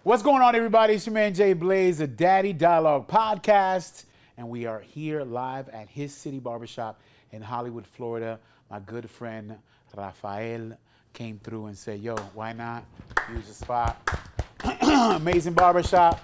What's going on, everybody? It's your man Jblaze, the Daddy Dialogue Podcast, and we are here live at his city barbershop in Hollywood, Florida. My good friend Rafael came through and said, "Yo, why not use the spot?" Amazing barbershop.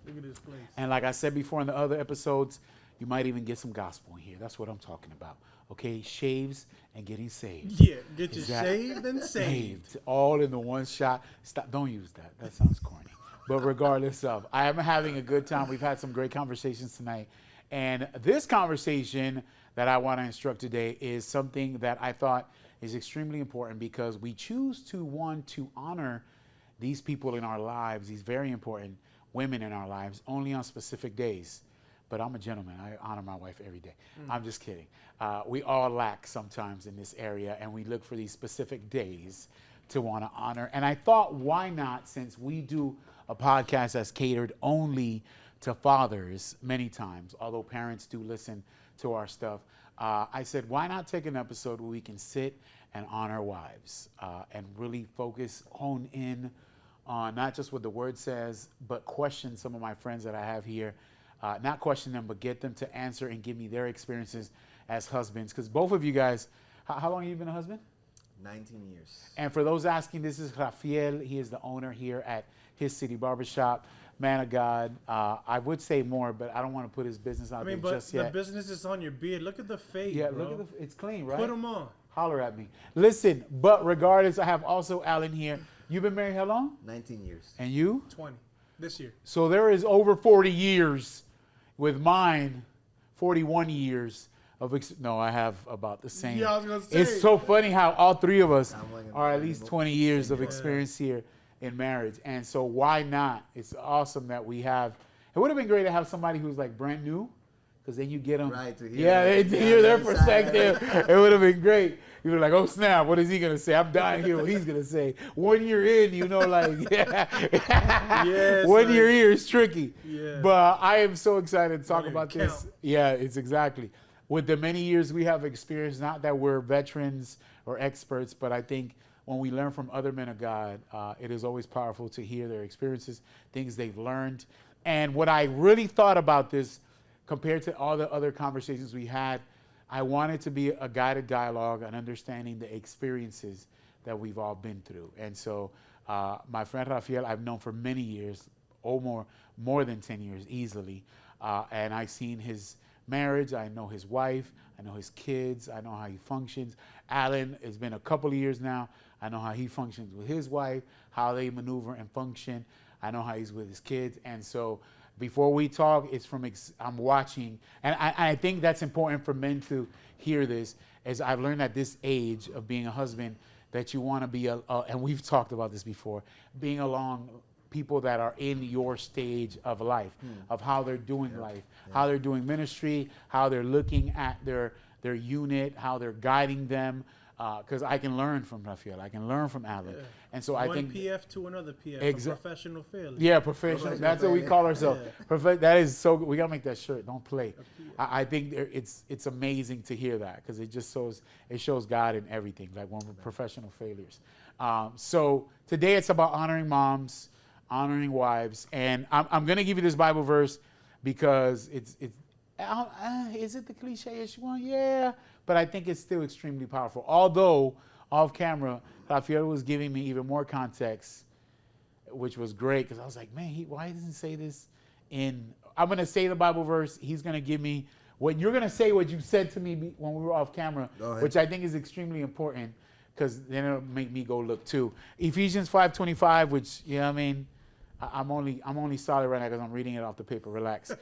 Look at this place. And like I said before in the other episodes, you might even get some gospel in here. That's what I'm talking about. Okay, shaves and getting saved. Yeah, get you shaved and saved. All in the one shot. Stop! Don't use that. That sounds corny. But regardless of, I am having a good time. We've had some great conversations tonight. And this conversation that I want to instruct today is something that I thought is extremely important because we choose to want to honor these people in our lives, these very important women in our lives, only on specific days. But I'm a gentleman. I honor my wife every day. I'm just kidding. We all lack sometimes in this area, and we look for these specific days to want to honor. And I thought, why not, since we do a podcast that's catered only to fathers many times, although parents do listen to our stuff, I said, why not take an episode where we can sit and honor wives and really focus, hone in on not just what the word says, but question some of my friends that I have here. Not question them, but get them to answer and give me their experiences as husbands. Because both of you guys, how long have you been a husband? 19 years. And for those asking, this is Rafael. He is the owner here at his city barbershop. Man of God. I would say more, but I don't want to put his business out there just yet. The business is on your beard. Look at the fade, Yeah, bro. look at it's clean, right? Put them on. Holler at me. Listen, but regardless, I have also Allan here. You've been married how long? 19 years. And you? 20 this year. So there is over 40 years with mine, 41 years of no, I have about the same. Yeah, I was gonna say. It's so funny how all three of us I'm like are at least 20 years of experience here in marriage. And so why not? It's awesome that we have. It would have been great to have somebody who's like brand new, because then you get them. Right, to hear Yeah, that. to hear their Yeah, perspective. It would have been great. You'd be like, oh snap, what is he gonna say? I'm dying to hear what he's gonna say. 1 year in, you know, like Yes, 1 year in is tricky. Yeah. But I am so excited to talk Don't about even this. count. Yeah, it's exactly. With the many years we have experience, not that we're veterans or experts, but I think when we learn from other men of God, it is always powerful to hear their experiences, things they've learned. And what I really thought about this, compared to all the other conversations we had, I wanted to be a guided dialogue on understanding the experiences that we've all been through. And so my friend Rafael, I've known for many years, more than 10 years easily. And I've seen his marriage. I know his wife. I know his kids. I know how he functions. Allan, it's been a couple of years now. I know how he functions with his wife, how they maneuver and function. I know how he's with his kids. And so before we talk, it's from I'm watching. And I think that's important for men to hear this, as I've learned at this age of being a husband, that you want to be, and we've talked about this before, being along people that are in your stage of life, of how they're doing life, how they're doing ministry, how they're looking at their unit, how they're guiding them. Because I can learn from Rafael, I can learn from Allan, and so I think one PF to another PF, a professional failure. Yeah, professional. That's what we call ourselves. That is so good. We gotta make that shirt. Don't play. I think it's amazing to hear that, because it just shows God in everything. Like when we're professional failures. So today it's about honoring moms, honoring wives, and I'm gonna give you this Bible verse because it's is it the cliche-ish one? Yeah, but I think it's still extremely powerful. Although off camera, Rafael was giving me even more context, which was great, because I was like, man, why doesn't he say this in? I'm gonna say the Bible verse. He's gonna give me what you're gonna say. What you said to me when we were off camera, which I think is extremely important, because then it'll make me go look too. Ephesians 5:25, which I mean. I'm only solid right now because I'm reading it off the paper. Relax.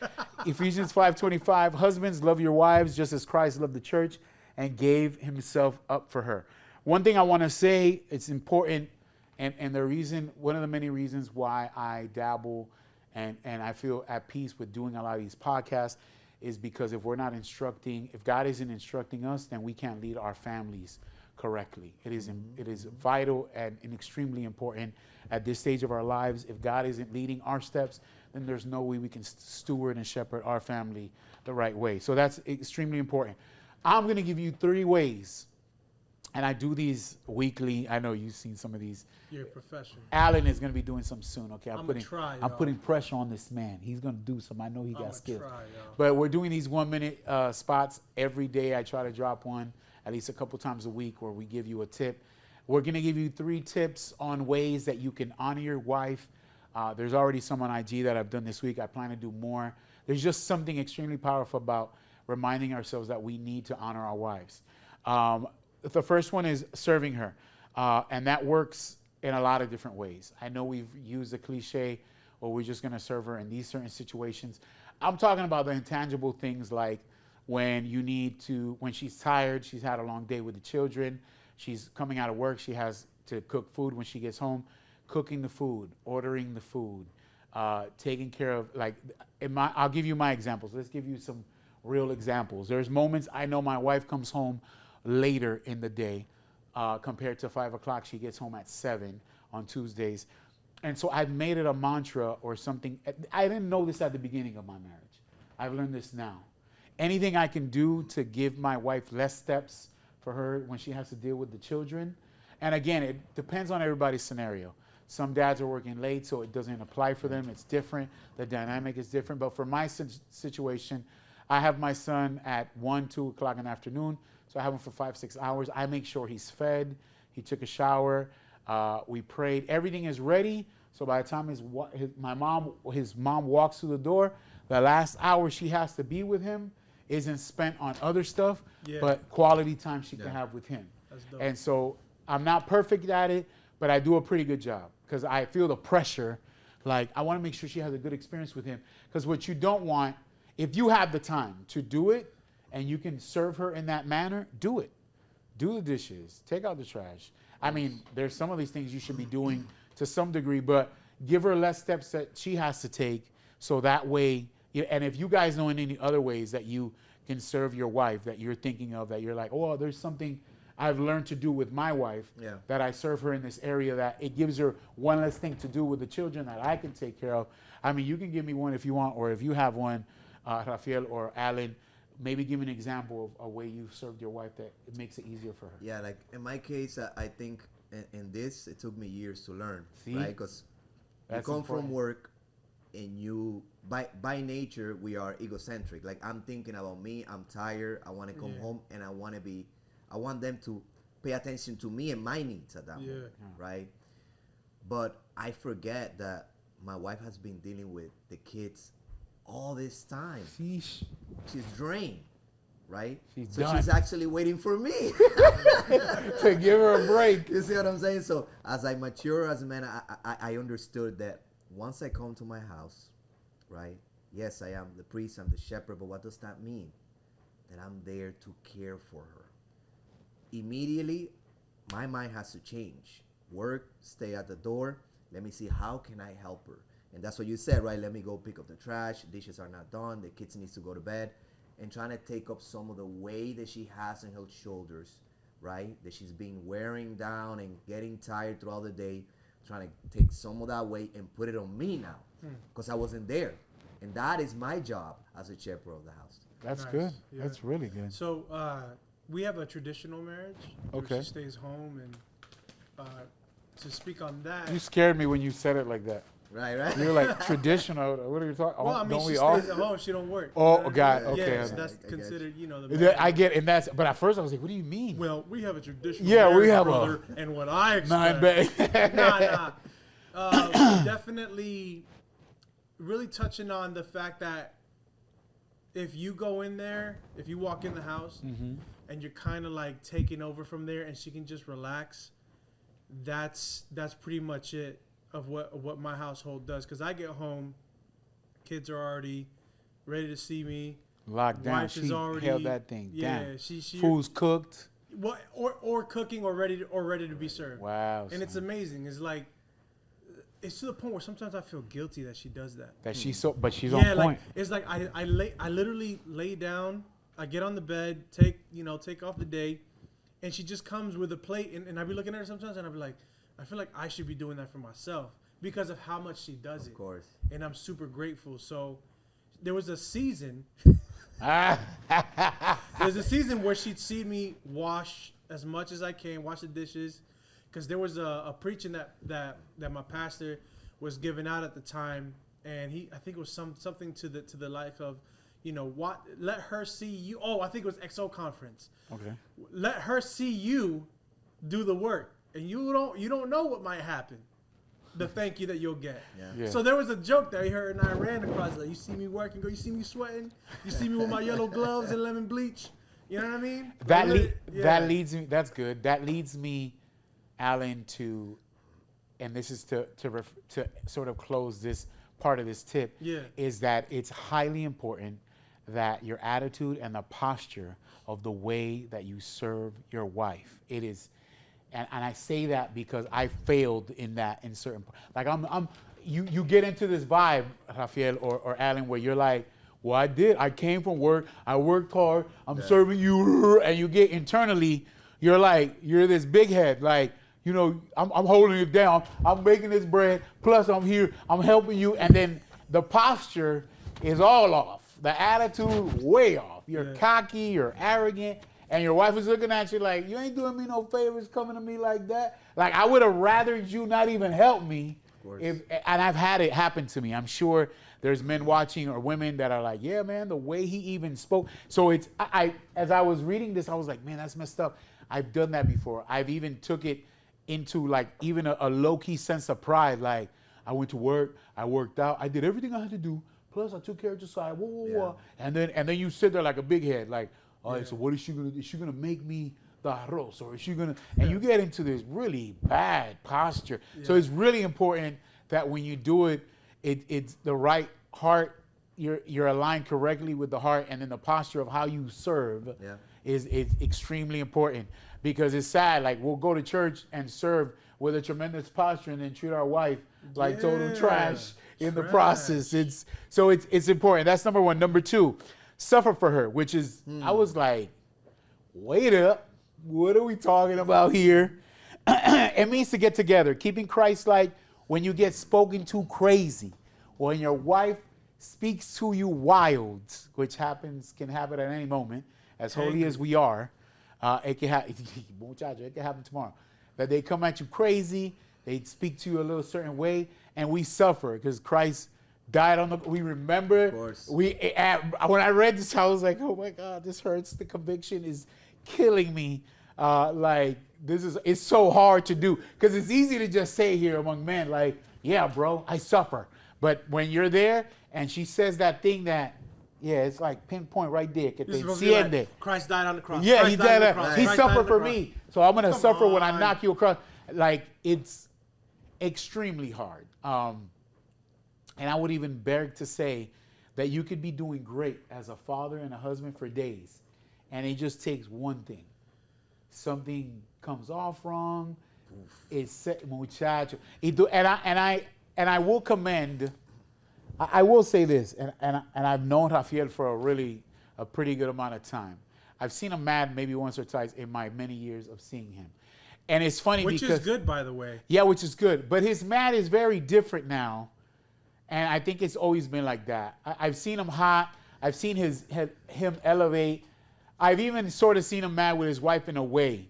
Ephesians 5:25. Husbands, love your wives just as Christ loved the church and gave himself up for her. One thing I want to say, it's important, and one of the many reasons why I dabble and I feel at peace with doing a lot of these podcasts is because if God isn't instructing us, then we can't lead our families correctly. It is vital and extremely important at this stage of our lives. If God isn't leading our steps, then there's no way we can steward and shepherd our family the right way. So that's extremely important. I'm going to give you 3 ways And I do these weekly. I know you've seen some of these. You're a professional. Allan is going to be doing some soon. Okay, I'm try, I'm putting pressure on this man. He's going to do some. I know he got I'm skills. try, But we're doing these 1 minute spots every day. I try to drop one at least a couple times a week where we give you a tip. We're going to give you 3 tips on ways that you can honor your wife. There's already some on IG that I've done this week. I plan to do more. There's just something extremely powerful about reminding ourselves that we need to honor our wives. The first one is serving her. And that works in a lot of different ways. I know we've used the cliche, or we're just going to serve her in these certain situations. I'm talking about the intangible things like when she's tired, she's had a long day with the children, she's coming out of work, she has to cook food when she gets home, cooking the food, ordering the food, taking care of, I'll give you my examples. Let's give you some real examples. There's moments I know my wife comes home later in the day compared to 5 o'clock. She gets home at 7 on Tuesdays. And so I've made it a mantra or something. I didn't know this at the beginning of my marriage. I've learned this now. Anything I can do to give my wife less steps for her when she has to deal with the children. And again, it depends on everybody's scenario. Some dads are working late, so it doesn't apply for them. It's different. The dynamic is different. But for my situation, I have my son at 1, 2 o'clock in the afternoon. So I have him for 5, 6 hours. I make sure he's fed. He took a shower. We prayed. Everything is ready. So by the time his mom walks through the door, the last hour she has to be with him isn't spent on other stuff, but quality time she can have with him. That's dope. And so I'm not perfect at it, but I do a pretty good job because I feel the pressure. Like, I want to make sure she has a good experience with him. Because what you don't want, if you have the time to do it and you can serve her in that manner, do it. Do the dishes. Take out the trash. I mean, there's some of these things you should be doing to some degree, but give her less steps that she has to take so that way, and if you guys know in any other ways that you can serve your wife that you're thinking of, that you're like, oh, there's something I've learned to do with my wife, that I serve her in this area, that it gives her one less thing to do with the children that I can take care of. I mean, you can give me one if you want, or if you have one, Rafael or Allan, maybe give me an example of a way you've served your wife that it makes it easier for her. Yeah, like in my case, I think in this, it took me years to learn, See? right? Because you come from work and you, by nature, we are egocentric. Like, I'm thinking about me, I'm tired, I want to come home, and I want them to pay attention to me and my needs at that moment, right? But I forget that my wife has been dealing with the kids all this time. Sheesh. She's drained, right? She's actually waiting for me to give her a break. You see what I'm saying? So as I mature as a man, I understood that once I come to my house, right? Yes, I am the priest, I'm the shepherd, but what does that mean? That I'm there to care for her. Immediately, my mind has to change. Work, stay at the door. Let me see, how can I help her? And that's what you said, right? Let me go pick up the trash. Dishes are not done. The kids needs to go to bed. And trying to take up some of the weight that she has on her shoulders, right? That she's been wearing down and getting tired throughout the day. Trying to take some of that weight and put it on me now. Because I wasn't there. And that is my job as a shepherd of the house. That's Nice. good. Yeah. That's really good. So we have a traditional marriage. Okay. Where she stays home, and to speak on that. You scared me when you said it like that. Right. You're like, traditional. What are you talking? Well, I mean, don't she we stays all? at home. She don't work. Oh, You know what I God, mean? okay. Yeah, so I that's get you. considered, the. I get, and that's. But at first I was like, what do you mean? Well, we have a traditional. Yeah, we marriage, have brother, and what I expect. 9 bag. Nah. Definitely, really touching on the fact that if you go in there, if you walk in the house, and you're kind of like taking over from there, and she can just relax, that's pretty much it of what my household does. Because I get home, kids are already ready to see me. Locked down. Wife She is already held that thing down. She Food's cooked. what or cooking or ready to be served. Wow. And it's amazing. It's like, it's to the point where sometimes I feel guilty that she does that. That she's so, but she's on Yeah, point. like it's like I literally lay down, I get on the bed, take off the day, and she just comes with a plate, and I be looking at her sometimes, and I be like, I feel like I should be doing that for myself because of how much she does it. Of course. And I'm super grateful. So there was a season. There's a season where she'd see me wash as much as I can, wash the dishes, because there was a preaching that my pastor was giving out at the time, and I think it was something to the life of, what, let her see you. Oh, I think it was XO conference. Okay. Let her see you do the work, and you don't know what might happen. The thank you that you'll get. Yeah. So there was a joke that he heard, and I ran across it. You see me working, you see me sweating, you see me with my yellow gloves and lemon bleach. You know what I mean? That leads me. That's good. That leads me, Allan, to, and this is to sort of close this part of this tip. Yeah. Is that it's highly important that your attitude and the posture of the way that you serve your wife. It is. And I say that because I failed in that in certain, like you get into this vibe, Rafael or Allan, where you're like, well, I came from work, I worked hard, I'm serving you, and you get internally, you're this big head, like, I'm holding it down, I'm making this bread, plus I'm here, I'm helping you, and then the posture is all off, the attitude way off. You're cocky, you're arrogant. And your wife is looking at you like, you ain't doing me no favors coming to me like that. Like, I would have rather you not even help me. And I've had it happen to me. I'm sure there's men watching or women that are like, yeah, man, the way he even spoke. So it's, as I was reading this, I was like, man, that's messed up. I've done that before. I've even took it into like even a low-key sense of pride. Like, I went to work, I worked out, I did everything I had to do. Plus, I took care of Josiah. And then you sit there like a big head, like, all right, so what is she gonna do? Is she gonna make me the arroz, or is she gonna? And you get into this really bad posture. So it's really important that when you do it, it's the right heart. You're aligned correctly with the heart, and then the posture of how you serve is extremely important. Because it's sad, like we'll go to church and serve with a tremendous posture, and then treat our wife like total trash in the process. It's important. That's number one. Number two. Suffer for her, which is, I was like, wait up, what are we talking about here? It means to get together, keeping Christ-like when you get spoken to crazy, or when your wife speaks to you wild, which can happen at any moment, as holy as we are. It can happen tomorrow. That they come at you crazy, they speak to you a little certain way, and we suffer because Christ died on we remember. Of course. When I read this, I was like, oh my God, this hurts. The conviction is killing me. It's so hard to do because it's easy to just say here among men, like, yeah, bro, I suffer. But when you're there and she says that thing that, it's like pinpoint right there. Like, Christ died on the cross. Yeah, Christ he died on the cross. He Christ suffered for me. So I'm going to suffer when I on. knock you across. Like, it's extremely hard. And I would even beg to say that you could be doing great as a father and a husband for days, and it just takes one thing. Something comes off wrong. It's muchacho. And I will commend. I will say this, and I've known Rafael for a pretty good amount of time. I've seen him mad maybe once or twice in my many years of seeing him, and it's funny which because is good, by the way. Yeah, which is good. But his mad is very different now. And I think it's always been like that. I've seen him hot. I've seen him elevate. I've even sort of seen him mad with his wife in a way.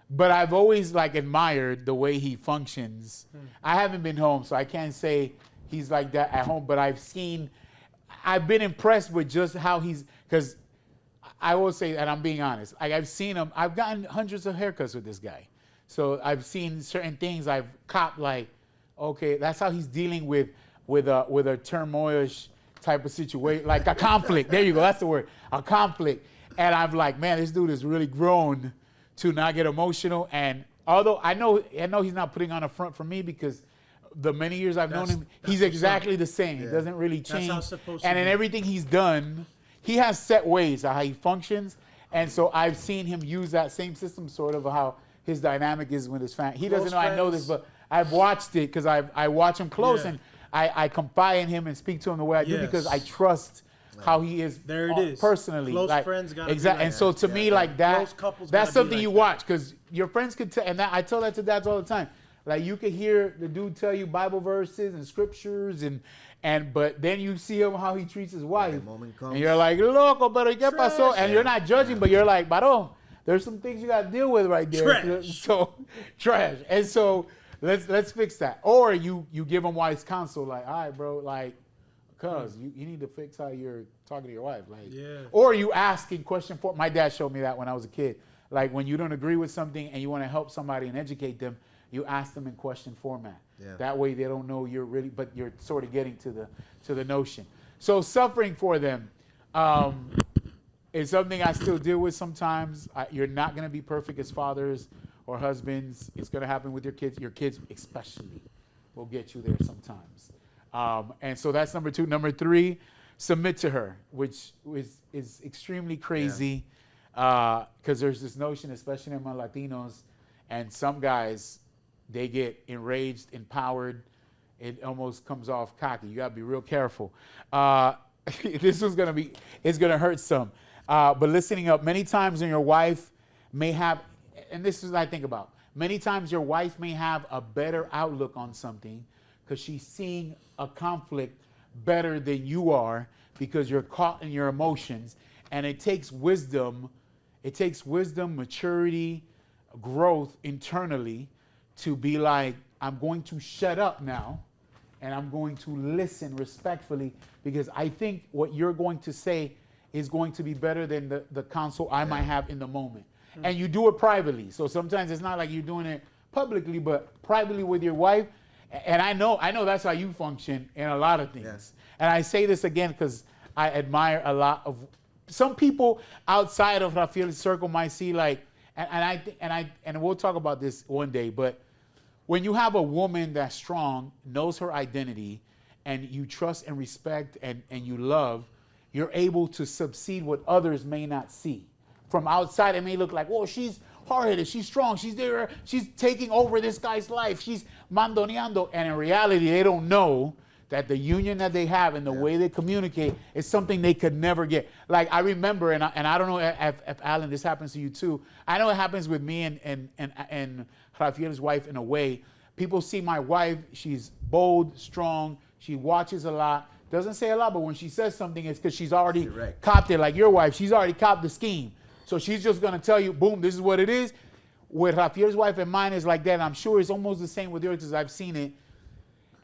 But I've always admired the way he functions. I haven't been home, so I can't say he's like that at home. But I've been impressed with just how because I will say, and I'm being honest, I've seen him. I've gotten hundreds of haircuts with this guy. So I've seen certain things I've copped okay, that's how he's dealing with a turmoil-ish type of situation, like a conflict. There you go, that's the word, a conflict. And I'm like, man, this dude has really grown to not get emotional. And although I know he's not putting on a front for me because the many years I've known him, he's exactly the same. It doesn't really change. That's how it's supposed to and in be. everything he's done, he has set ways of how he functions. And so I've seen him use that same system, sort of how his dynamic is with his family. He doesn't know I know this, but I've watched it because I watch him close and I confide in him and speak to him the way I do because I trust how he is. There it is. Personally. Close friends gotta exactly. be like And so to me, like that, Close couples that's gotta be something like you that. watch because your friends could tell. And I tell that to dads all the time. Like you could hear the dude tell you Bible verses and scriptures but then you see him how he treats his wife. The moment comes. And you're like, loco, pero ¿qué pasó? And you're not judging, but you're like, varón, there's some things you got to deal with right there. Trash. So trash. And so let's fix that. Or you give them wise counsel, like, all right, bro, like, cuz you need to fix how you're talking to your wife. Like, or you ask in question for. My dad showed me that when I was a kid. Like when you don't agree with something and you want to help somebody and educate them, you ask them in question format. Yeah. That way they don't know you're really, but you're sort of getting to the notion. So suffering for them is something I still deal with sometimes. You're not going to be perfect as fathers or husbands. It's going to happen with your kids. Your kids especially will get you there sometimes. And so that's number 2. Number 3, submit to her, which is extremely crazy because there's this notion, especially among Latinos, and some guys, they get enraged, empowered. It almost comes off cocky. You got to be real careful. This is going to be, it's going to hurt some. But listening up, many times when your wife may have, and this is what I think about, many times your wife may have a better outlook on something because she's seeing a conflict better than you are because you're caught in your emotions. And it takes wisdom, maturity, growth internally to be like, I'm going to shut up now and I'm going to listen respectfully because I think what you're going to say is going to be better than the counsel I might have in the moment. And you do it privately. So sometimes it's not like you're doing it publicly, but privately with your wife. And I know that's how you function in a lot of things. Yes. And I say this again because I admire a lot of some people outside of Rafael's circle might see like, and we'll talk about this one day, but when you have a woman that's strong, knows her identity, and you trust and respect and you love, you're able to succeed what others may not see. From outside, it may look like, oh, she's hard-headed, she's strong, she's there, she's taking over this guy's life, she's mandoneando. And in reality, they don't know that the union that they have and the way they communicate is something they could never get. Like I remember, and I don't know if Allan, this happens to you too. I know it happens with me and Rafael's wife in a way. People see my wife, she's bold, strong, she watches a lot, doesn't say a lot, but when she says something, it's because she's already copped it, like your wife, she's already copped the scheme. So she's just gonna tell you, boom, this is what it is. With Rafael's wife and mine is like that. And I'm sure it's almost the same with yours because I've seen it.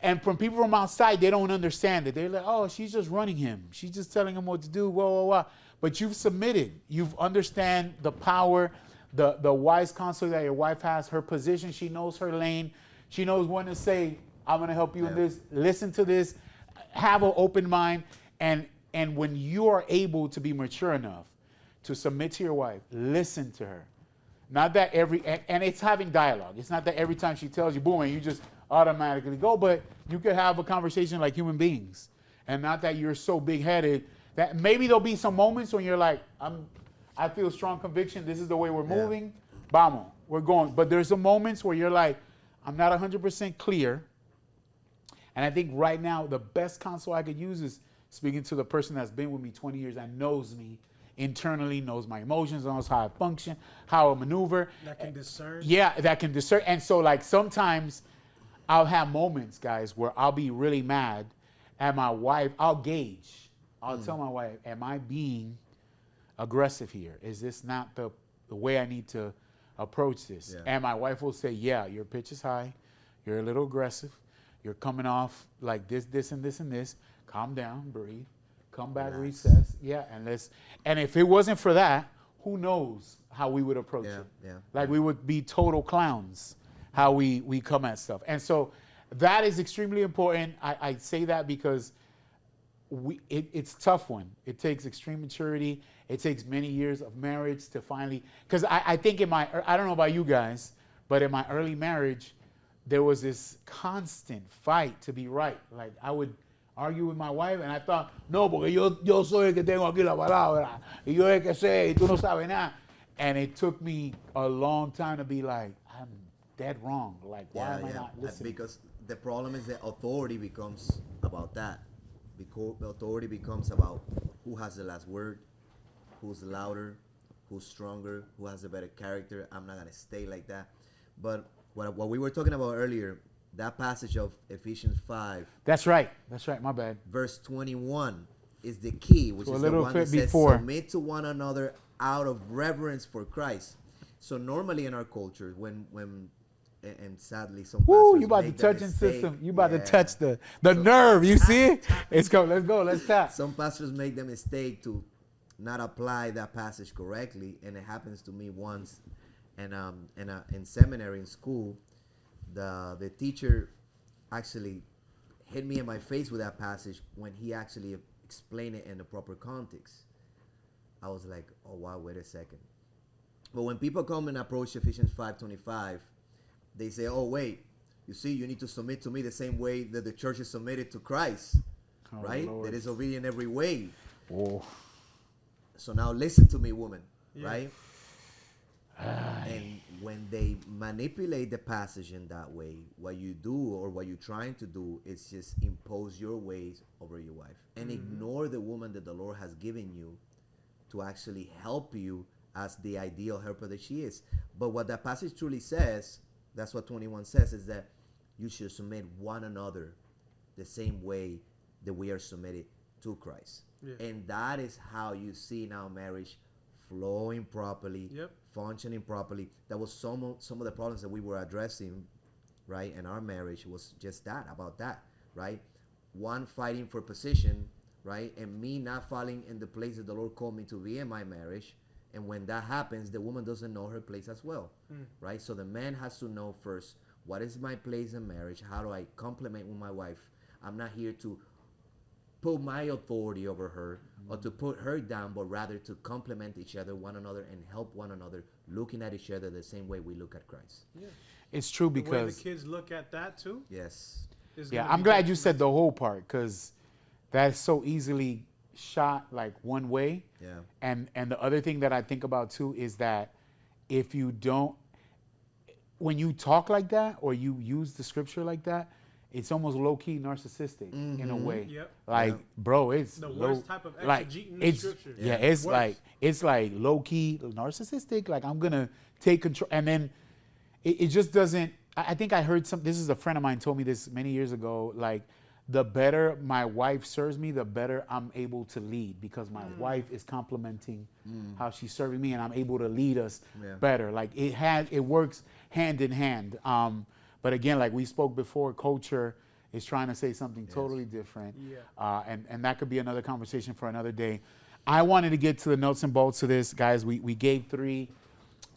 And from people from outside, they don't understand it. They're like, oh, she's just running him. She's just telling him what to do, whoa, whoa, whoa. But you've submitted. You've understand the power, the wise counsel that your wife has, her position. She knows her lane. She knows when to say, I'm going to help you in this. Listen to this. Have an open mind. And when you are able to be mature enough to submit to your wife, listen to her. Not that and it's having dialogue. It's not that every time she tells you, boom, and you just automatically go, but you could have a conversation like human beings. And not that you're so big-headed that maybe there'll be some moments when you're like, I feel strong conviction, this is the way we're moving, vamos, we're going. But there's some moments where you're like, I'm not 100% clear. And I think right now the best counsel I could use is speaking to the person that's been with me 20 years and knows me internally, knows my emotions, knows how I function, how I maneuver. That can discern. Yeah, that can discern. And so like sometimes I'll have moments, guys, where I'll be really mad at my wife. I'll gauge. I'll tell my wife, am I being aggressive here? Is this not the way I need to approach this? Yeah. And my wife will say, yeah, your pitch is high. You're a little aggressive. You're coming off like this, and this, and this. Calm down, breathe. Come back, recess. Yeah, and if it wasn't for that, who knows how we would approach it. Yeah. Like we would be total clowns how we come at stuff. And so that is extremely important. I say that because it's a tough one. It takes extreme maturity. It takes many years of marriage to finally, because I think I don't know about you guys, but in my early marriage, there was this constant fight to be right. Like I would argue with my wife, and I thought, no, porque yo soy el que tengo aquí la palabra, y yo el que sé, y tú no sabes nada. And it took me a long time to be like, I'm dead wrong. Like, why am I not listening? Because the problem is that authority becomes about that. Because authority becomes about who has the last word, who's louder, who's stronger, who has a better character. I'm not going to stay like that. But what we were talking about earlier, that passage of Ephesians 5. That's right, my bad. Verse 21 is the key, which is the one that says, submit to one another out of reverence for Christ. So normally in our culture, when and sadly some Woo, pastors you about to make the touch in mistake. system. You about to Yeah. touch the nerve. You see it? Let's go. Let's go. Let's tap. Some pastors make the mistake to not apply that passage correctly, and it happens to me once. And in seminary, in school, the teacher actually hit me in my face with that passage when he actually explained it in the proper context. I was like, oh wow, wait a second. But when people come and approach Ephesians 5:25, they say, oh wait, you see, you need to submit to me the same way that the church is submitted to Christ, right? Lord. That is obedient every way. Oh. So now listen to me, woman, Yeah. right? And when they manipulate the passage in that way, what you do or what you're trying to do is just impose your ways over your wife and ignore the woman that the Lord has given you to actually help you as the ideal helper that she is. But what that passage truly says, that's what 21 says, is that you should submit one another the same way that we are submitted to Christ. Yeah. And that is how you see now marriage flowing properly, Yep. functioning properly. That was some of the problems that we were addressing, right, in our marriage was just that, about that, right? One fighting for position, right, and me not falling in the place that the Lord called me to be in my marriage. And when that happens, the woman doesn't know her place as well, right? So the man has to know first, what is my place in marriage? How do I complement with my wife? I'm not here to put my authority over her or to put her down, but rather to complement each other, one another, and help one another, looking at each other the same way we look at Christ. Yeah. It's true The way the because kids look at that too. Yes. Is yeah, gonna I'm be glad you said detrimental. the whole part because that's so easily shot like one way. Yeah. And the other thing that I think about too is that if you don't, when you talk like that or you use the scripture like that, it's almost low key narcissistic in a way. Yep. Like, bro, it's The low, worst type of like exegeting the it's scripture. yeah, it's Worse. like low key narcissistic. Like I'm gonna take control, and then it just doesn't. I think I heard some. This is a friend of mine told me this many years ago. Like, the better my wife serves me, the better I'm able to lead because my wife is complimenting how she's serving me, and I'm able to lead us better. Like it works hand in hand. But again, like we spoke before, culture is trying to say something totally different, and that could be another conversation for another day. I wanted to get to the nuts and bolts of this, guys. We gave three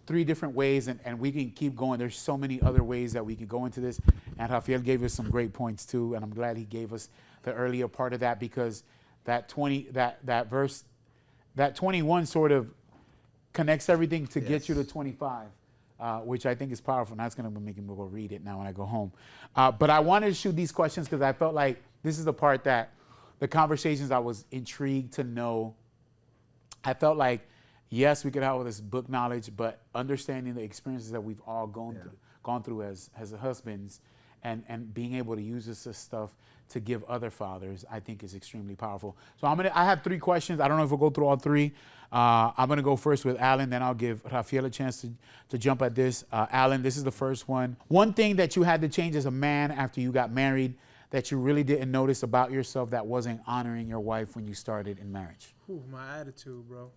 different ways, and we can keep going. There's so many other ways that we could go into this. And Rafael gave us some great points too, and I'm glad he gave us the earlier part of that because that verse, that 21 sort of connects everything to get you to 25, which I think is powerful. And that's going to make me go read it now when I go home. But I wanted to shoot these questions because I felt like this is the part that the conversations I was intrigued to know. I felt like, yes, we could have all this book knowledge, but understanding the experiences that we've all gone through as husbands and being able to use this stuff to give other fathers, I think is extremely powerful. So I have 3 questions. I don't know if we'll go through all 3. I'm going to go first with Allan, then I'll give Rafael a chance to jump at this. Allan, this is the first one. One thing that you had to change as a man after you got married that you really didn't notice about yourself that wasn't honoring your wife when you started in marriage? Whew, my attitude, bro.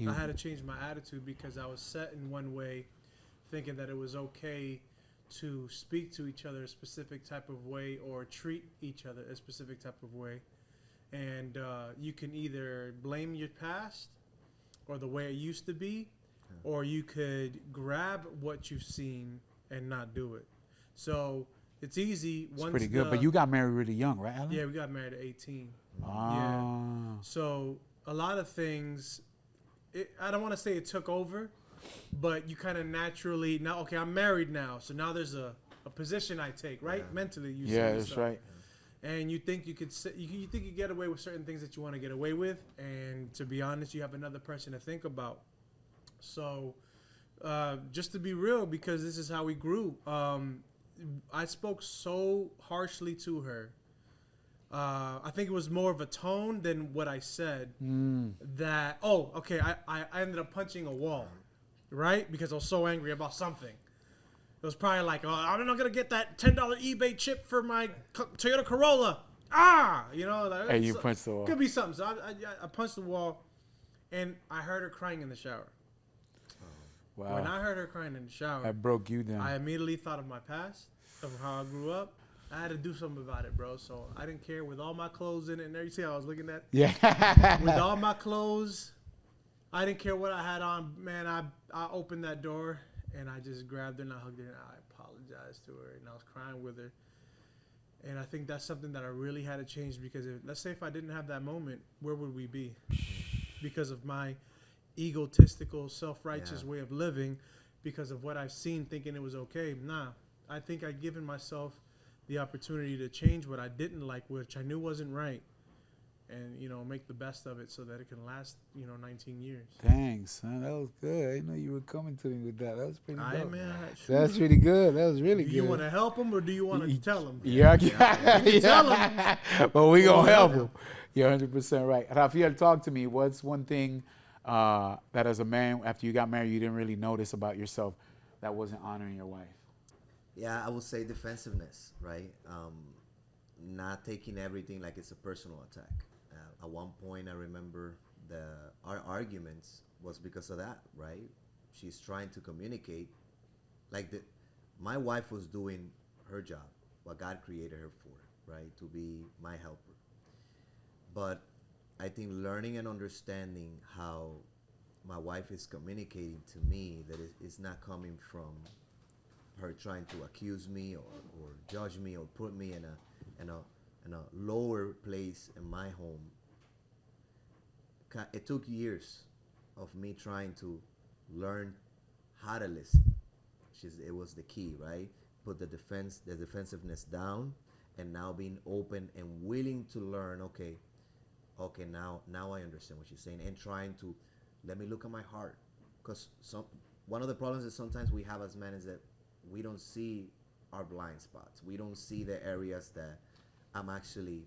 I had to change my attitude because I was set in one way, thinking that it was okay to speak to each other a specific type of way or treat each other a specific type of way. And you can either blame your past or the way it used to be, or you could grab what you've seen and not do it. So it's easy. It's pretty good, but you got married really young, right, Allan? Yeah, we got married at 18. Ah. Yeah. So a lot of things, I don't want to say it took over, but you kind of naturally, now, okay, I'm married now, so now there's a position I take, right? Mentally, you see that's yourself. right. And you think you think you get away with certain things that you want to get away with, and to be honest, you have another person to think about. So, just to be real, because this is how we grew, I spoke so harshly to her. I think it was more of a tone than what I said. That I ended up punching a wall, right? Because I was so angry about something. It was probably like, I'm not gonna get that $10 eBay chip for my Toyota Corolla. Like, Hey, you punched the wall. Could be something. So I punched the wall, And I heard her crying in the shower. Wow. When I heard her crying in the shower, That broke you down. I immediately thought of my past, of how I grew up. I had to do something about it, bro. So I didn't care, with all my clothes in it. And there you see how I was looking at. Yeah. With all my clothes, I didn't care what I had on. Man, I opened that door and I just grabbed her and I hugged her and I apologized to her and I was crying with her. And I think that's something that I really had to change, because let's say if I didn't have that moment, where would we be? Because of my egotistical, self-righteous way of living, because of what I've seen, thinking it was okay. Nah, I think I've given myself the opportunity to change what I didn't like, which I knew wasn't right, and, you know, make the best of it so that it can last, 19 years. Thanks, son. That was good. I didn't know you were coming to me with that. That was pretty good. Man, That's pretty good. That was really good. Do you want to help him or do you want to tell him? Yeah. Tell him. But we going to help him. You're 100% right. Rafael, talk to me. What's one thing that as a man, after you got married, you didn't really notice about yourself that wasn't honoring your wife? Yeah, I would say defensiveness, right? Not taking everything like it's a personal attack. At one point, I remember our arguments was because of that, right? She's trying to communicate, my wife was doing her job, what God created her for, right? To be my helper. But I think learning and understanding how my wife is communicating to me, that it's not coming from her trying to accuse me or judge me or put me in a lower place in my home. It took years of me trying to learn how to listen. It was the key, right? Put the defensiveness down, and now being open and willing to learn. Okay, now I understand what she's saying, and trying to let me look at my heart, because one of the problems that sometimes we have as men is that we don't see our blind spots. We don't see the areas that I'm actually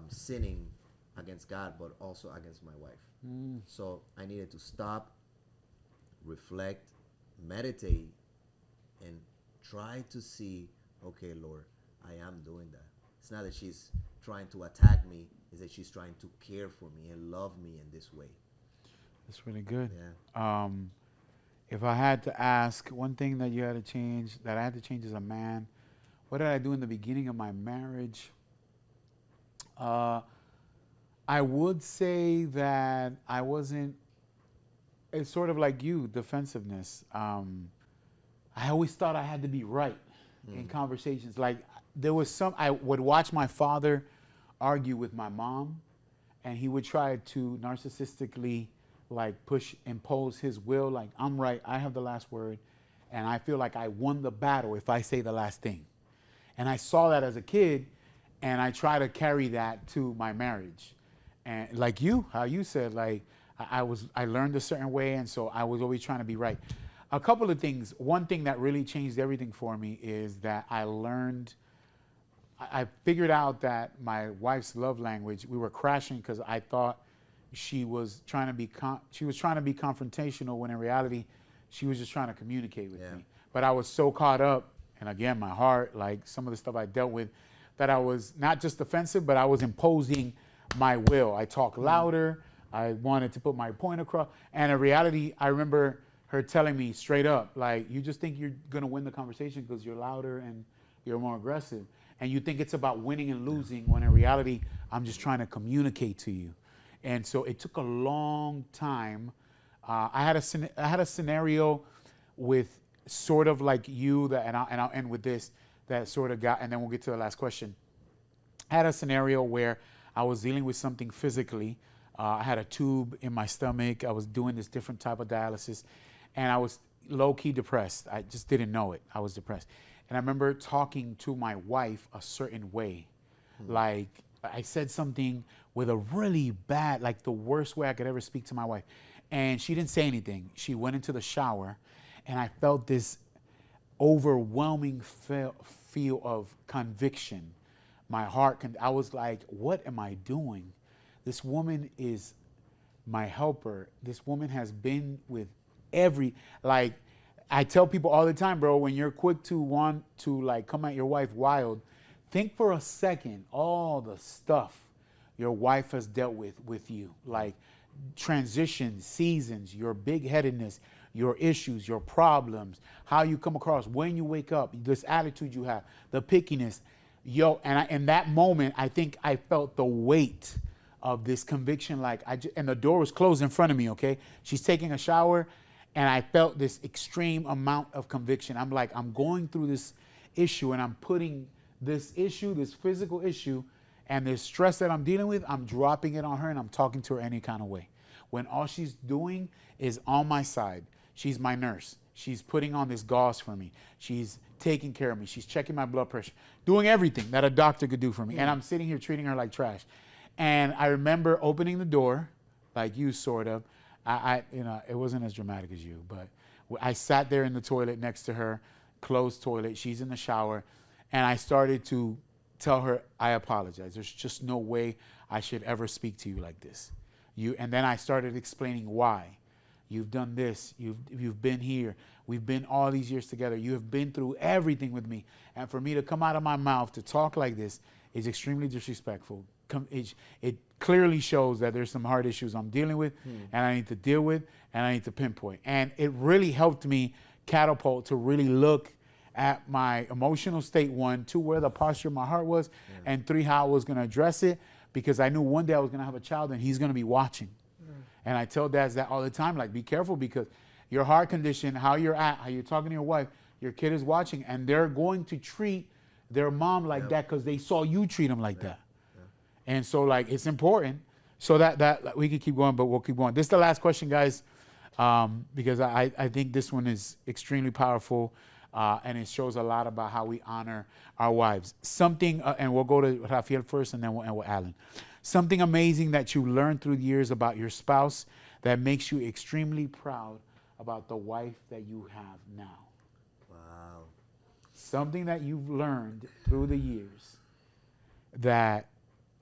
sinning against God, but also against my wife. So I needed to stop, reflect, meditate, and try to see, okay, Lord, I am doing that. It's not that she's trying to attack me, it's that she's trying to care for me and love me in this way. That's really good. Yeah. If I had to ask one thing that you had to change, that I had to change as a man, what did I do in the beginning of my marriage? I would say that I wasn't, it's sort of like you, defensiveness. I always thought I had to be right in conversations. Like I would watch my father argue with my mom, and he would try to narcissistically impose his will, like, I'm right, I have the last word, and I feel like I won the battle if I say the last thing. And I saw that as a kid, and I try to carry that to my marriage. And like how you said, like, I learned a certain way, and so I was always trying to be right. A couple of things. One thing that really changed everything for me is that I figured out that my wife's love language, we were crashing because I thought she was trying to be confrontational, when in reality she was just trying to communicate with me. But I was so caught up, and again, my heart, like some of the stuff I dealt with, that I was not just offensive, but I was imposing my will. I talked louder. I wanted to put my point across. And in reality, I remember her telling me straight up, like, you just think you're going to win the conversation because you're louder and you're more aggressive. And you think it's about winning and losing, when in reality, I'm just trying to communicate to you. And so it took a long time. I had a scenario with sort of like you, and I'll end with this, that sort of got, and then we'll get to the last question. I had a scenario where I was dealing with something physically. I had a tube in my stomach. I was doing this different type of dialysis, and I was low-key depressed. I just didn't know it. I was depressed. And I remember talking to my wife a certain way. Like, I said something with a really bad, like the worst way I could ever speak to my wife. And she didn't say anything. She went into the shower, and I felt this overwhelming feel of conviction. My heart, I was like, what am I doing? This woman is my helper. This woman has been with I tell people all the time, bro, when you're quick to want to like come at your wife wild, think for a second all the stuff your wife has dealt with you. Like, transitions, seasons, your big-headedness, your issues, your problems, how you come across when you wake up, this attitude you have, the pickiness. In that moment, I think I felt the weight of this conviction. And the door was closed in front of me, okay? She's taking a shower, and I felt this extreme amount of conviction. I'm like, I'm going through this issue, and I'm putting this issue, this physical issue, and this stress that I'm dealing with, I'm dropping it on her, and I'm talking to her any kind of way. When all she's doing is on my side. She's my nurse. She's putting on this gauze for me. She's taking care of me. She's checking my blood pressure, doing everything that a doctor could do for me. And I'm sitting here treating her like trash. And I remember opening the door, like you sort of. It wasn't as dramatic as you, but I sat there in the toilet next to her, closed toilet. She's in the shower. And I started to tell her, I apologize. There's just no way I should ever speak to you like this. And then I started explaining why. You've done this. You've been here. We've been all these years together. You have been through everything with me. And for me to come out of my mouth to talk like this is extremely disrespectful. It clearly shows that there's some hard issues I'm dealing with, and I need to deal with, and I need to pinpoint. And it really helped me catapult to really look at my emotional state, 1, 2, where the posture of my heart was, and 3, how I was going to address it, because I knew one day I was going to have a child, and he's going to be watching. And I tell dads that all the time, like, be careful, because your heart condition, how you're talking to your wife, your kid is watching, and they're going to treat their mom like that because they saw you treat them like that. And so, like, it's important. So that we could keep going, but we'll keep going. This is the last question, guys, because I think this one is extremely powerful, and it shows a lot about how we honor our wives. Something, and we'll go to Rafael first, and then we'll end with Allan. Something amazing that you learned through the years about your spouse that makes you extremely proud about the wife that you have now. Wow. Something that you've learned through the years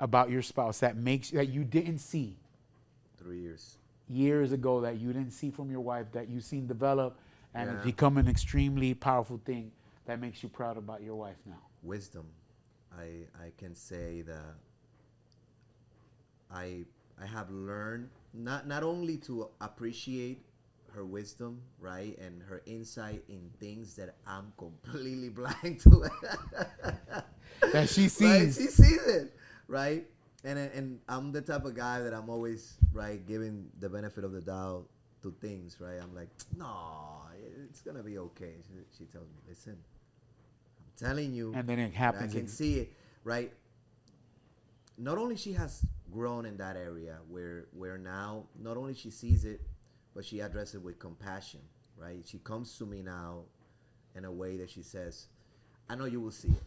about your spouse that you didn't see 3 years years ago, that you didn't see from your wife, that you've seen develop and it's become an extremely powerful thing that makes you proud about your wife now. Wisdom. I can say that I have learned not only to appreciate her wisdom, right, and her insight in things that I'm completely blind to. That she sees. Right? She sees it, right? And I'm the type of guy that I'm always, right, giving the benefit of the doubt to things, right? I'm like, no, it's gonna be okay. She tells me, listen, I'm telling you, and then it happens. I can see it, right? Not only she has grown in that area where now not only she sees it, but she addresses it with compassion, right? She comes to me now in a way that she says, I know you will see it,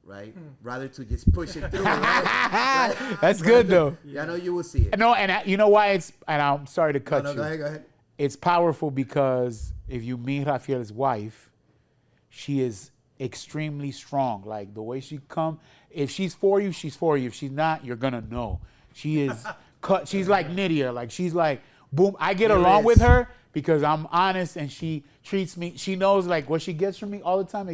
right? Rather to just push it through, right? That's good, though. Yeah, I know you will see it. No, and you know why and I'm sorry to cut you. Go ahead. It's powerful because if you meet Rafael's wife, she is extremely strong. Like, the way she come, if she's for you, she's for you. If she's not, you're gonna know. She is cut. She's like Nydia. Like, she's like, boom. I get along with her because I'm honest, and she treats me. She knows, like, what she gets from me all the time.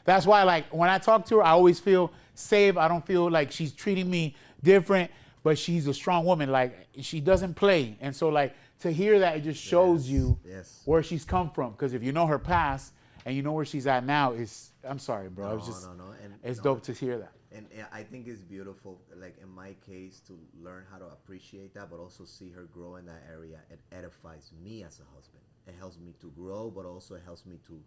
That's why, like, when I talk to her, I always feel safe. I don't feel like she's treating me different, but she's a strong woman. Like, she doesn't play. And so, like, to hear that, it just shows you where she's come from. Because if you know her past and you know where she's at now, I'm sorry, bro. It's dope to hear that. And I think it's beautiful, like in my case, to learn how to appreciate that, but also see her grow in that area. It edifies me as a husband. It helps me to grow, but also it helps me to,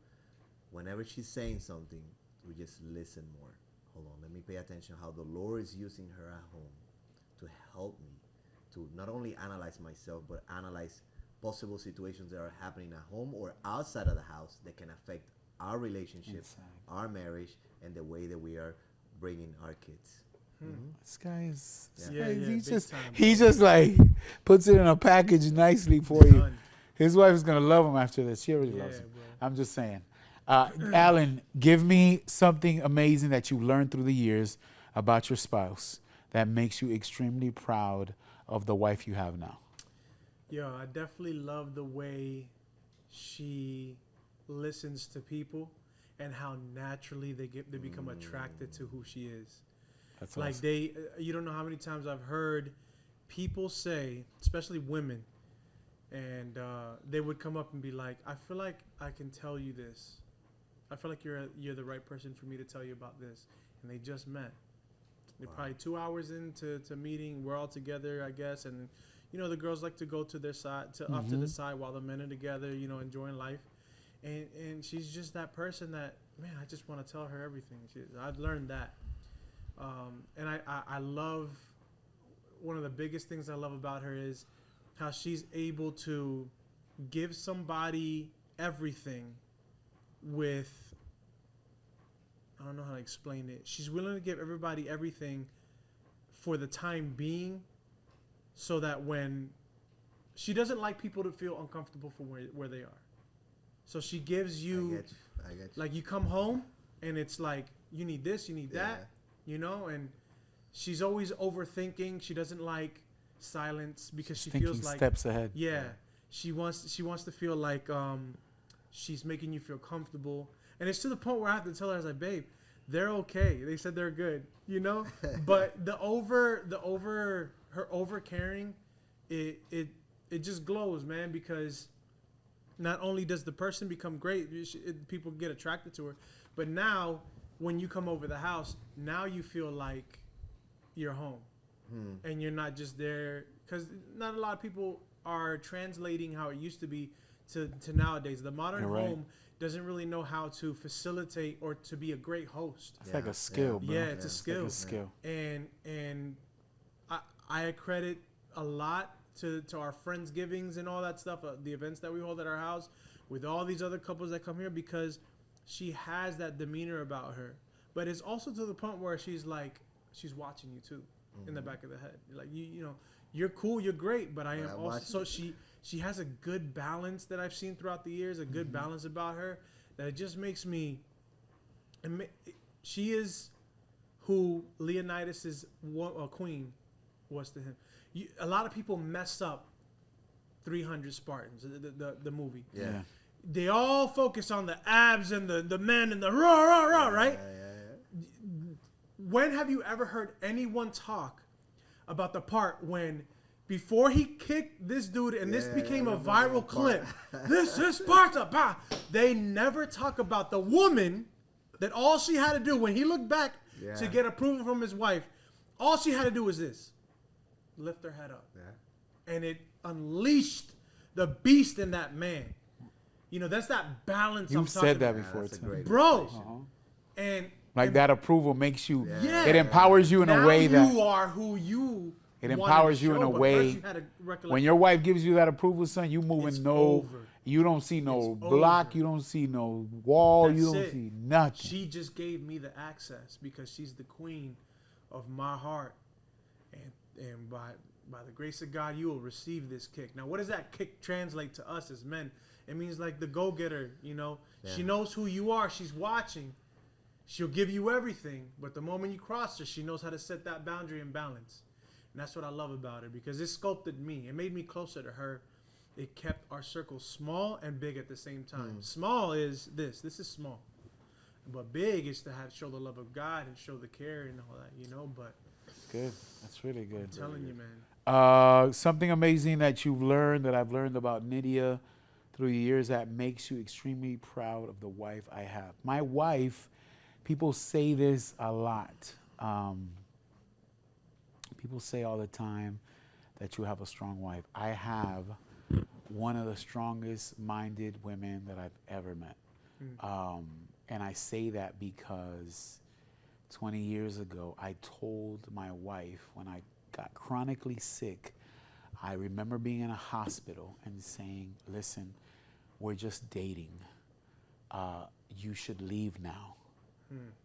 whenever she's saying something, to just listen more. Hold on, let me pay attention how the Lord is using her at home to help me to not only analyze myself, but analyze possible situations that are happening at home or outside of the house that can affect our relationship, our marriage, and the way that we are bringing our kids. This guy is, time, he just like puts it in a package nicely for you. His wife is gonna love him after this. She already loves him. Bro. I'm just saying. Allan, give me something amazing that you learned through the years about your spouse that makes you extremely proud of the wife you have now. Yo, I definitely love the way she listens to people and how naturally they become attracted to who she is. That's like awesome. you don't know how many times I've heard people say, especially women, and they would come up and be like, I feel like I can tell you this. I feel like you're the right person for me to tell you about this. And they just met. They're probably 2 hours into meeting. We're all together, I guess. And, you know, the girls like to go to their side, off to the side while the men are together, you know, enjoying life. And she's just that person that, man, I just want to tell her everything. I've learned that. And I love, one of the biggest things I love about her is how she's able to give somebody everything with, I don't know how to explain it. She's willing to give everybody everything for the time being, so that when she doesn't like people to feel uncomfortable for where they are. So she gives you, I get you. like, you come home and it's like, you need this, you need that, you know, and she's always overthinking. She doesn't like silence because she feels like steps ahead. Yeah. She wants to feel like she's making you feel comfortable. And it's to the point where I have to tell her, I was like, babe, they're okay. They said they're good, you know? But her over caring, it just glows, man, because not only does the person become great, people get attracted to her, but now when you come over the house, now you feel like you're home. And you're not just there, because not a lot of people are translating how it used to be to nowadays. The modern home doesn't really know how to facilitate or to be a great host. It's like a skill, bro. Yeah, it's a skill. Like a skill. And I accredit a lot to our Friendsgivings and all that stuff, the events that we hold at our house with all these other couples that come here, because she has that demeanor about her. But it's also to the point where she's like, she's watching you too, in the back of the head. Like, you know, you're cool, you're great, but I am also. So she has a good balance that I've seen throughout the years, a good balance about her that it just makes me. She is who Leonidas's queen was to him. A lot of people mess up 300 Spartans, the movie. Yeah. They all focus on the abs and the men and the rah, right? When have you ever heard anyone talk about the part when, before he kicked this dude and this became a viral clip, this is Sparta, bah. They never talk about the woman that all she had to do when he looked back to get approval from his wife, all she had to do was this, lift her head up. And it unleashed the beast in that man. You know, that's that balance. You've said that before, too. Bro. And like, that approval makes you, it empowers you in a way that you are who you. It empowers you in a way. You when your wife gives you that approval, son, you moving you don't see no block, you don't see no wall, you don't see nothing. She just gave me the access because she's the queen of my heart, and by the grace of God, you will receive this kick. Now, what does that kick translate to us as men? It means like the go-getter, you know. She knows who you are. She's watching. She'll give you everything, but the moment you cross her, she knows how to set that boundary and balance. And that's what I love about her, because it sculpted me. It made me closer to her. It kept our circle small and big at the same time. Small is this. This is small. But big is to show the love of God and show the care and all that, you know. But that's good. That's really good. I'm telling you, man. Something amazing that you've learned, that I've learned about Nydia through the years, that makes you extremely proud of the wife I have. My wife, people say this a lot. People say all the time that you have a strong wife. I have one of the strongest minded women that I've ever met. And I say that because 20 years ago, I told my wife, when I got chronically sick, I remember being in a hospital and saying, listen, we're just dating. You should leave now.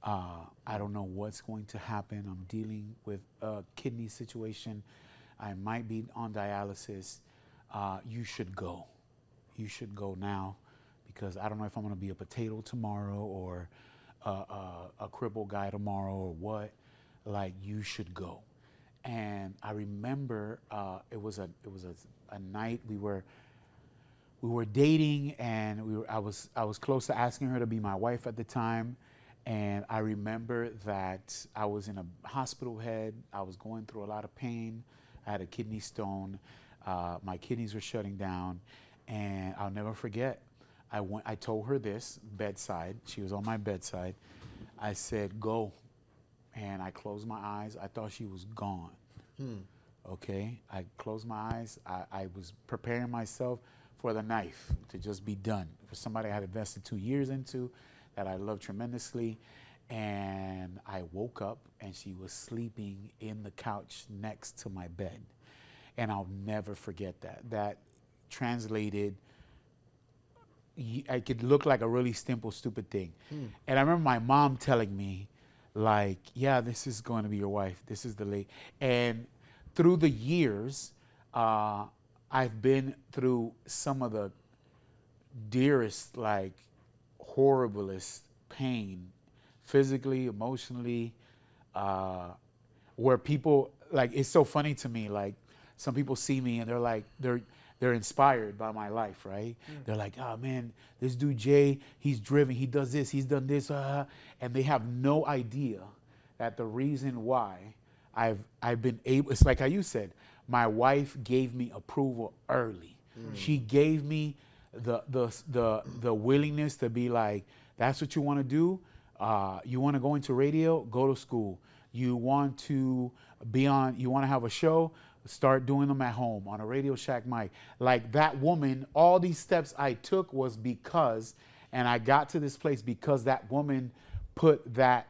I don't know what's going to happen. I'm dealing with a kidney situation. I might be on dialysis. You should go. You should go now, because I don't know if I'm going to be a potato tomorrow or a crippled guy tomorrow or what. Like, you should go. And I remember it was a night we were dating, and I was close to asking her to be my wife at the time. And I remember that I was in a hospital bed. I was going through a lot of pain. I had a kidney stone. My kidneys were shutting down, and I'll never forget. I told her this bedside. She was on my bedside. I said, "Go," and I closed my eyes. I thought she was gone. Okay, I closed my eyes. I was preparing myself for the knife to just be done. For somebody I had invested 2 years into, that I loved tremendously. And I woke up and she was sleeping in the couch next to my bed. And I'll never forget that. That translated, I could look like a really simple, stupid thing. And I remember my mom telling me, like, yeah, this is going to be your wife. This is the lady. And through the years, I've been through some of the dearest, like, horriblest pain, physically, emotionally, where people, like, it's so funny to me, like, some people see me and they're like, they're inspired by my life, right? They're like, oh man, this dude Jay, he's driven, he does this, he's done this, and they have no idea that the reason why I've been able, it's like how you said, my wife gave me approval early. She gave me the willingness to be like, that's what you want to do? You want to go into radio? Go to school. You want to you want to have a show? Start doing them at home on a Radio Shack mic. Like that woman, all these steps I took was because, and I got to this place because that woman put that,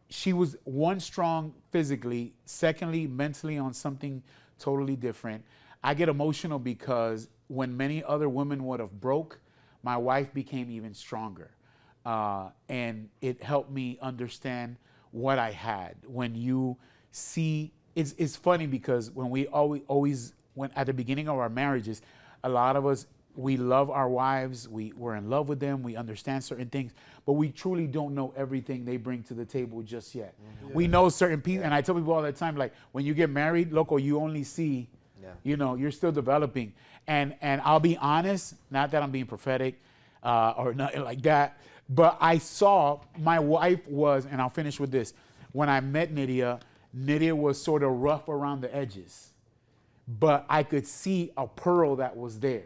she was one, strong physically, secondly, mentally on something totally different. I get emotional because when many other women would have broke, my wife became even stronger. And it helped me understand what I had. When you see, it's funny because when we always when at the beginning of our marriages, a lot of us, we love our wives, we're in love with them, we understand certain things, but we truly don't know everything they bring to the table just yet. We know certain people, and I tell people all the time, like, when you get married, loco, you only see, you know, you're still developing. And I'll be honest, not that I'm being prophetic or nothing like that, but I saw my wife was, and I'll finish with this, when I met Nydia was sort of rough around the edges, but I could see a pearl that was there.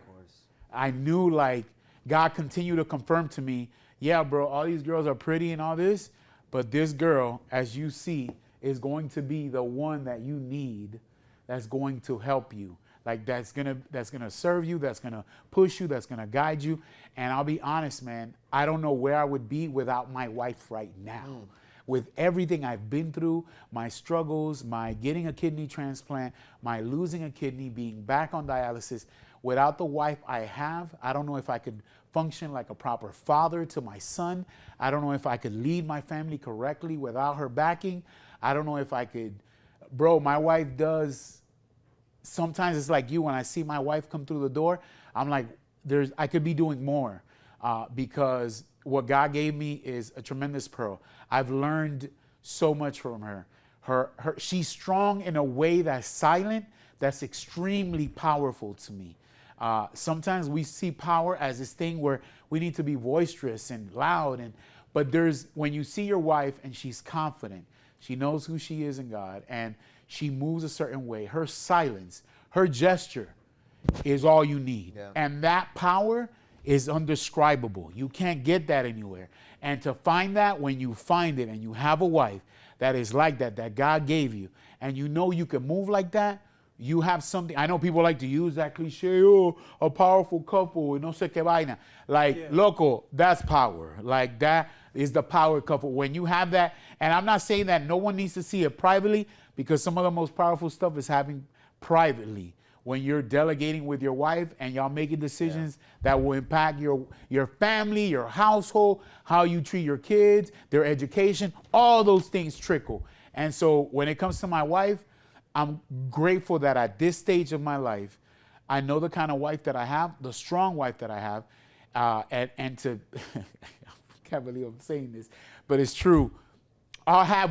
I knew, like, God continued to confirm to me, yeah, bro, all these girls are pretty and all this, but this girl, as you see, is going to be the one that you need, that's going to help you. Like, that's gonna serve you, that's gonna push you, that's gonna guide you. And I'll be honest, man, I don't know where I would be without my wife right now. With everything I've been through, my struggles, my getting a kidney transplant, my losing a kidney, being back on dialysis, without the wife I have, I don't know if I could function like a proper father to my son. I don't know if I could lead my family correctly without her backing. I don't know if I could, bro, my wife does, sometimes it's like you, when I see my wife come through the door, I'm like, I could be doing more because what God gave me is a tremendous pearl. I've learned so much from her. She's strong in a way that's silent, that's extremely powerful to me. Sometimes we see power as this thing where we need to be boisterous and loud, but when you see your wife and she's confident, she knows who she is in God, and she moves a certain way. Her silence, her gesture is all you need. Yeah. And that power is undescribable. You can't get that anywhere. And to find that, when you find it and you have a wife that is like that God gave you, and you know you can move like that, you have something. I know people like to use that cliche, oh, a powerful couple, no sé qué vaina. Like, loco, that's power. Like, that is the power couple. When you have that, and I'm not saying that no one needs to see it privately, because some of the most powerful stuff is happening privately. When you're delegating with your wife and y'all making decisions that will impact your family, your household, how you treat your kids, their education, all those things trickle. And so when it comes to my wife, I'm grateful that at this stage of my life, I know the kind of wife that I have, the strong wife that I have, and to, I can't believe I'm saying this, but it's true. I'll have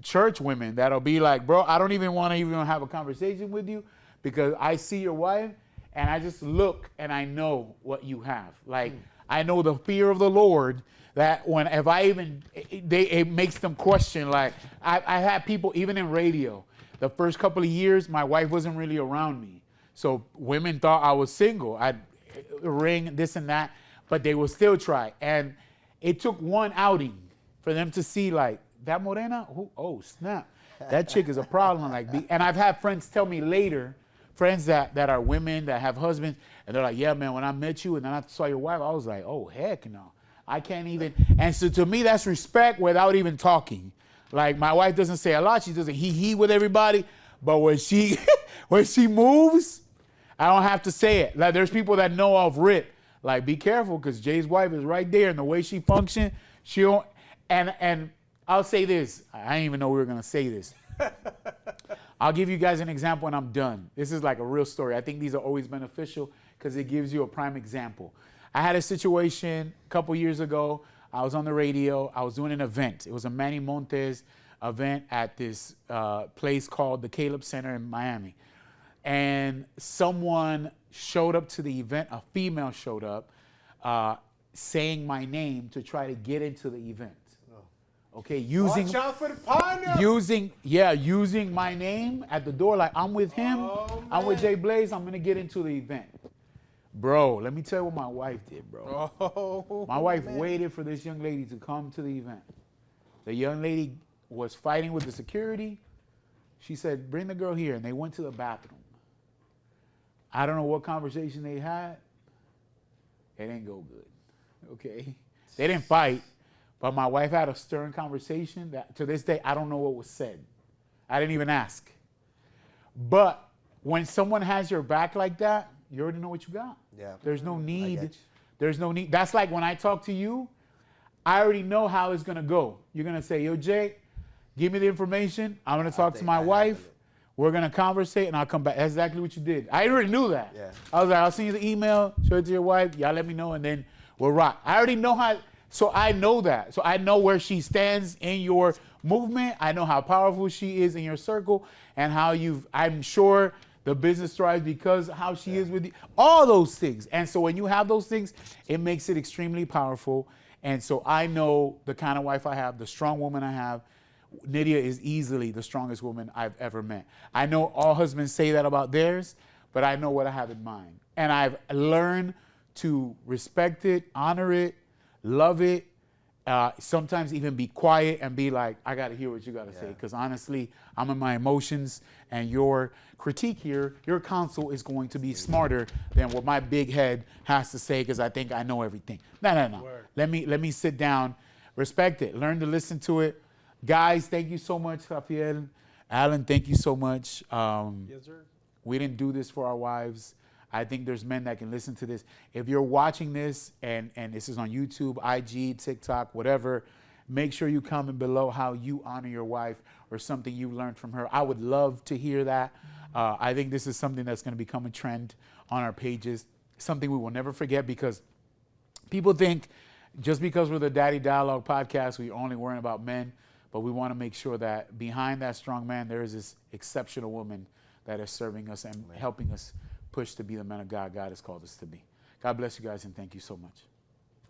church women that'll be like, bro, I don't even want to even have a conversation with you because I see your wife and I just look and I know what you have. Like, I know the fear of the Lord, that it makes them question. Like, I have people, even in radio, the first couple of years, my wife wasn't really around me. So women thought I was single. I'd ring, this and that, but they will still try. And it took one outing for them to see, like, that morena? Who? Oh, snap. That chick is a problem. And I've had friends tell me later, friends that are women that have husbands, and they're like, yeah, man, when I met you and then I saw your wife, I was like, oh, heck no. I can't even. And so to me, that's respect without even talking. Like, my wife doesn't say a lot. She doesn't he with everybody. But when she when she moves, I don't have to say it. Like, there's people that know off rip. Like, be careful, because Jay's wife is right there, and the way she functions, she don't. And I'll say this. I didn't even know we were going to say this. I'll give you guys an example and I'm done. This is like a real story. I think these are always beneficial because it gives you a prime example. I had a situation a couple years ago. I was on the radio. I was doing an event. It was a Manny Montes event at this place called the Caleb Center in Miami. And someone showed up to the event. A female showed up saying my name to try to get into the event. Okay, Watch out for the partner. using my name at the door, like, I'm with him, I'm with Jblaze, I'm gonna get into the event. Bro, let me tell you what my wife did, bro. My wife waited for this young lady to come to the event. The young lady was fighting with the security. She said, bring the girl here, and they went to the bathroom. I don't know what conversation they had. It didn't go good, okay? They didn't fight. But my wife had a stern conversation that to this day, I don't know what was said. I didn't even ask. But when someone has your back like that, you already know what you got. Yeah. There's no need. There's no need. That's like when I talk to you, I already know how it's going to go. You're going to say, yo, Jay, give me the information. I'm going to talk to my wife. We're going to conversate, and I'll come back. That's exactly what you did. I already knew that. Yeah. I was like, I'll send you the email, show it to your wife. Y'all let me know, and then we'll rock. I already know how. So I know that. So I know where she stands in your movement. I know how powerful she is in your circle, and how I'm sure the business thrives because how she is with you. All those things. And so when you have those things, it makes it extremely powerful. And so I know the kind of wife I have, the strong woman I have. Nydia is easily the strongest woman I've ever met. I know all husbands say that about theirs, but I know what I have in mind. And I've learned to respect it, honor it, love it, sometimes even be quiet and be like, I got to hear what you got to say. Because honestly, I'm in my emotions, and your critique here, your counsel is going to be smarter than what my big head has to say, because I think I know everything. No. Word. Let me sit down, respect it, learn to listen to it. Guys, thank you so much, Rafael. Allan, thank you so much. Yes, sir. We didn't do this for our wives. I think there's men that can listen to this. If you're watching this and this is on YouTube, IG, TikTok, whatever, make sure you comment below how you honor your wife or something you learned from her. I would love to hear that. I think this is something that's going to become a trend on our pages, something we will never forget, because people think just because we're the Daddy Dialogue podcast, we're only worrying about men, but we want to make sure that behind that strong man, there is this exceptional woman that is serving us and helping us push to be the men of God God has called us to be. God bless you guys, and thank you so much.